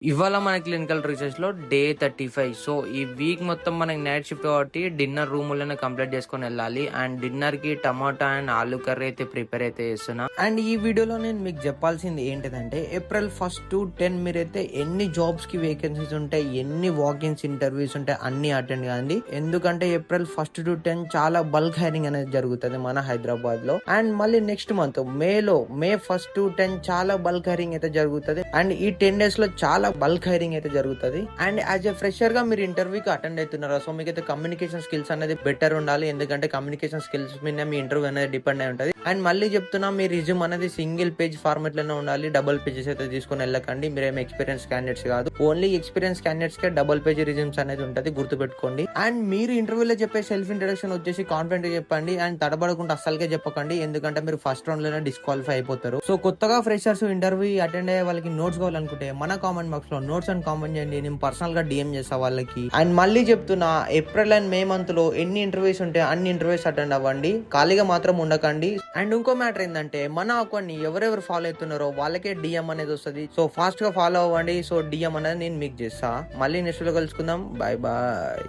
ఇవాళ మన clinical రీసెర్చ్‌లో day 35. So, ఈ వీక్ మొత్తం మనకి నైట్ షిఫ్ట్ కాబట్టి డిన్నర్ రూములోనే కంప్లీట్ చేసుకొనెళ్ళాలి. అండ్ డిన్నర్‌కి టమాటా అండ్ ఆలు కర్రీ అయితే ప్రిపేర్ అయితే చేస్తున్నా. అండ్ ఈ వీడియోలో నేను మీకు చెప్పాల్సింది ఏంటిదంటే ఏప్రిల్ 1 to 10 మీరైతే ఎన్ని జాబ్స్‌కి వేకెన్సీస్ ఉంటాయి, ఎన్ని వాకిన్స్ ఇంటర్వ్యూస్ ఉంటాయి అన్నీ అటెండ్ కాండి. ఎందుకంటే ఏప్రిల్ 1 to 10 చాలా బల్క్ హైరింగ్ అనేది జరుగుతుంది మన హైదరాబాద్‌లో. అండ్ మళ్ళీ నెక్స్ట్ మంత్ మే 1 to 10 చాలా బల్క్ హైరింగ్ అయితే జరుగుతుంది. అండ్ ఈ 10 డేస్ లో చాలా బల్క్ హైరింగ్ అయితే జరుగుతుంది. అండ్ యాజ్ ఎ ఫ్రెషర్ గా మీరు ఇంటర్వ్యూకి అటెండ్ అవుతున్నారా, సో మీకైతే కమ్యూనికేషన్ స్కిల్స్ అనేది బెటర్ ఉండాలి. ఎందుకంటే కమ్యూనికేషన్ స్కిల్స్ మీద మీ ఇంటర్వ్యూ అనేది డిపెండ్ అయి ఉంటుంది. అండ్ మళ్ళీ చెప్తున్నా, మీ రిజ్యూమ్ అనేది సింగిల్ పేజ్ ఫార్మాట్ లోనే ఉండాలి. డబుల్ పేజెస్ అయితే తీసుకుని వెళ్ళకండి. మీరేమో ఎక్స్పీరియన్స్ క్యాండిడేట్స్ కాదు. ఓన్లీ ఎక్స్పీరియన్స్ క్యాండిడేట్స్ కే డబుల్ పేజ్ రిజ్యూమ్స్ అనేది ఉంటుంది, గుర్తుపెట్టుకోండి. అండ్ మీరు ఇంటర్వ్యూలో చెప్పే సెల్ఫ్ ఇంట్రడక్షన్ వచ్చేసి కాన్ఫిడెంట్ గా చెప్పండి. అండ్ తడబడకుండా అస్సలుకే చెప్పకండి, ఎందుకంటే మీరు ఫస్ట్ రౌండ్ లోనే డిస్క్వాలిఫై అయిపోతారు. సో కొత్తగా ఫ్రెషర్స్ ఇంటర్వ్యూ అటెండ్ అయ్యే వాళ్ళకి నోట్స్ కావాలనుకుంటే మన కామెంట్ బాక్స్ లో నోట్స్ అండ్ కామెంట్ చేయండి. నేను పర్సనల్ గా డిఎం చేసా వాళ్ళకి. అండ్ మళ్ళీ చెప్తున్నా, ఏప్రిల్ అండ్ మే మంత్ లో ఎన్ని ఇంటర్వ్యూస్ ఉంటాయి అన్ని ఇంటర్వ్యూస్ అటెండ్ అవ్వండి, ఖాళీగా మాత్రం ఉండకండి. అండ్ ఇంకో మ్యాటర్ ఏంటంటే, మన అకౌంట్ ని ఎవరెవరు ఫాలో అవుతున్నారో వాళ్ళకే డిఎం అనేది వస్తుంది. సో ఫాస్ట్ గా ఫాలో అవ్వండి. సో డిఎం అనేది నేను మీకు చేస్తా. మళ్ళీ నెక్స్ట్ లో కలుసుకుందాం. Bye bye.